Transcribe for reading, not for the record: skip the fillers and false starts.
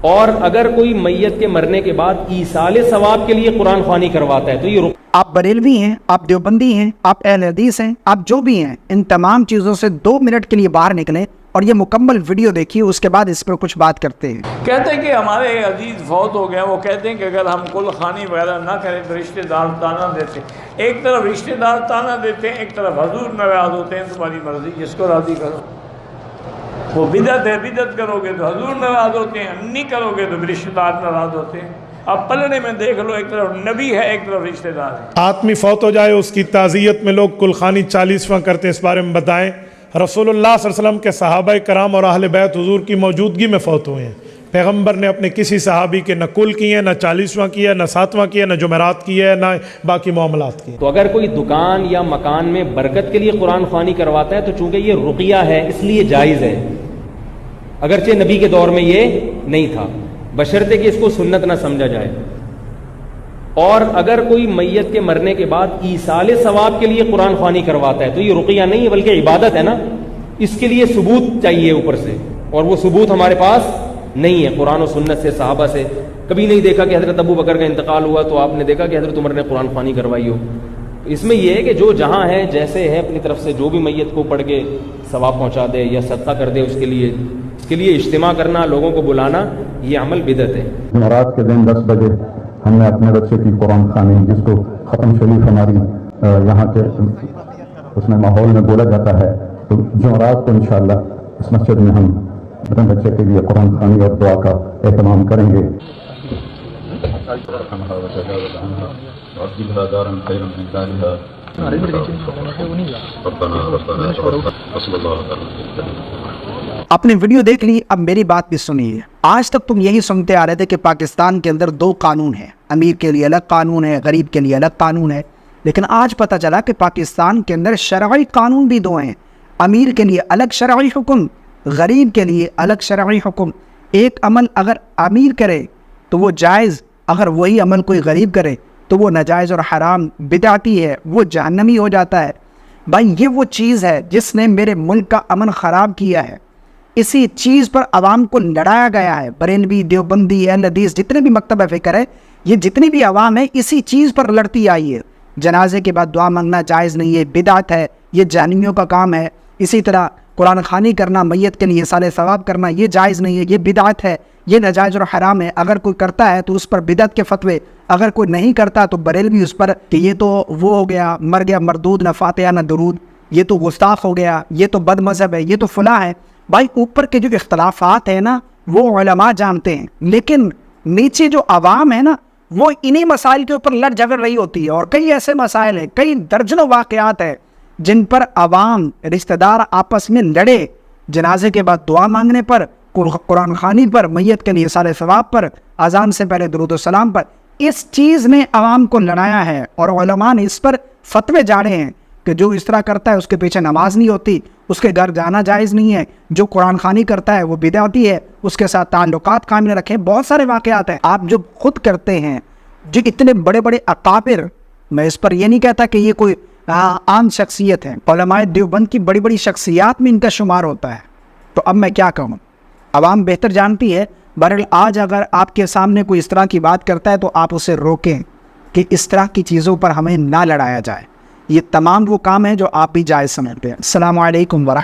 और अगर कोई मैयत के मरने के बाद ईसाले सवाब के लिए कुरान ख्वानी करवाता है तो ये आप बरेलवी हैं, आप देवबंदी हैं, आप अहले हदीस हैं, आप जो भी हैं, इन तमाम चीज़ों से 2 मिनट के लिए बाहर निकलें और ये मुकम्मल वीडियो देखिए, उसके बाद इस पर कुछ बात करते हैं। कहते हैं कि हमारे अजीज़ फौत हो गया, वो कहते हैं कि अगर हम कुल खानी वगैरह ना करें तो रिश्तेदार ताना देते हैं। एक तरफ रिश्तेदार ताना देते हैं, एक तरफ हजूर नाराज़ होते हैं, तुम्हारी मर्ज़ी जिसको राज़ी करो। वो बिदत है, बिदत करोगे तो हजूर नाराज़ होते हैं, नहीं करोगे तो रिश्तेदार नाराज़ होते हैं। अब पलने में देख लो, एक तरफ नबी है, एक तरफ रिश्तेदार है। आदमी फौत हो जाए, उसकी ताज़ियत में लोग कुलखानी 40वां करते हैं, इस बारे में बताएं। रसूलुल्लाह सल्लल्लाहु अलैहि वसल्लम के सहाबाए कराम और अहले बैत हुजूर की मौजूदगी में फौत हुए हैं। पैगंबर ने अपने किसी सहाबी के न कुल किए, न 40वां किया, न 7वां किया, न जुमेरात किया, न बाकी मामलात किए। तो अगर कोई दुकान या मकान में बरकत के लिए कुरान ख्वानी करवाता है तो चूंकि ये रुकिया है इसलिए जायज़ है, अगरचे नबी के दौर में ये नहीं था, बशर्ते कि इसको सुन्नत ना समझा जाए। और अगर कोई मैयत के मरने के बाद ईसाले सवाब के लिए कुरान ख्वानी करवाता है तो ये रुकिया नहीं है बल्कि इबादत है ना, इसके लिए सबूत चाहिए ऊपर से, और वो सबूत हमारे पास नहीं है कुरान और सुन्नत से, सहाबा से। कभी नहीं देखा कि हज़रत अबू बकर का इंतकाल हुआ तो आपने देखा कि हज़रत उमर ने कुरान ख्वानी करवाई हो। इसमें यह है कि जो जहाँ है जैसे है अपनी तरफ से जो भी मैयत को पढ़ के सवाब पहुँचा दे या सदका कर दे, उसके लिए इज्तिमा करना, लोगों को बुलाना, ये अमल बिदत है। रात के दिन 10 बजे हमने अपने बच्चे की कुरान खानी, जिसको ख़त्म शरीफ हमारी यहाँ के उसमें माहौल में बोला जाता है, तो जुमेरात को इंशाअल्लाह इस मस्जिद में हम अपने बच्चे के लिए कुरान खानी और दुआ का एहतमाम करेंगे। आपने वीडियो देख ली, अब मेरी बात भी सुनिए। आज तक तुम यही सुनते आ रहे थे कि पाकिस्तान के अंदर 2 कानून हैं, अमीर के लिए अलग कानून है, गरीब के लिए अलग कानून है। लेकिन आज पता चला कि पाकिस्तान के अंदर शरई कानून भी 2 हैं, अमीर के लिए अलग शरई हुक्म, गरीब के लिए अलग शरई हुक्म। एक अमल अगर अमीर करे तो वो जायज़, अगर वही अमल कोई गरीब करे तो वो नाजायज़ और हराम बिदाती है, वो जहन्नमी हो जाता है। भाई ये वो चीज़ है जिसने मेरे मुल्क का अमन ख़राब किया है। इसी चीज़ पर आवाम को लड़ाया गया है। बरेलवी, देवबंदी, अहले हदीस, जितने भी मकतब फ़िक्र है, ये जितनी भी आवाम है इसी चीज़ पर लड़ती आई है। जनाजे के बाद दुआ मांगना जायज़ नहीं है, बिदात है, ये जहन्नमियों का काम है। इसी तरह कुरान ख़वानी करना, मैयत के लिए साले सवाब करना, ये जायज़ नहीं है, ये बिदात है, ये नाजायज़ और हराम है। अगर कोई करता है तो उस पर बिदत के फतवे, अगर कोई नहीं करता तो बरेलवी उस पर कि ये तो वो हो गया, मर गया मरदूद, न फातिहा न दुरूद, ये तो गुस्ताख हो गया, ये तो बद मज़हब है, ये तो फला है। भाई ऊपर के जो इख्तलाफात है ना वो उलमा जानते हैं, लेकिन नीचे जो आवाम है ना वो इन्हीं मसाइल के ऊपर लड़ झगड़ रही होती है। और कई ऐसे मसाइल हैं, कई दर्जनों वाक़यात हैं जिन पर आवाम, रिश्तेदार आपस में लड़े, जनाजे के बाद दुआ मांगने पर, कुरान ख़वानी पर, मैयत के लिए साले सवाब पर, अजान से पहले दुरूद व सलाम पर। इस चीज़ ने आवाम को लड़ाया है और उलमा ने इस पर फतवे जाड़े हैं कि जो इस तरह करता है उसके पीछे नमाज नहीं होती, उसके घर जाना जायज़ नहीं है, जो कुरान ख़वानी करता है वो बिदअती है, उसके साथ ताल्लुकात कायम रखें। बहुत सारे वाक़यात हैं आप जो खुद करते हैं, जो इतने बड़े बड़े अकाबिर, मैं इस पर यह नहीं कहता कि ये कोई आम शख्सियत है, उलमाए देवबंद की बड़ी बड़ी शख्सियात में इनका शुमार होता है। तो अब मैं क्या कहूँ, आवाम बेहतर जानती है। बहरहाल आज अगर आपके सामने कोई इस तरह की बात करता है तो आप उसे रोकें कि इस तरह की चीज़ों पर हमें ना लड़ाया जाए। ये तमाम वो काम है जो आप भी जायज़ समझते हैं। अस्सलामु अलैकुम वरहमतुल्लाह।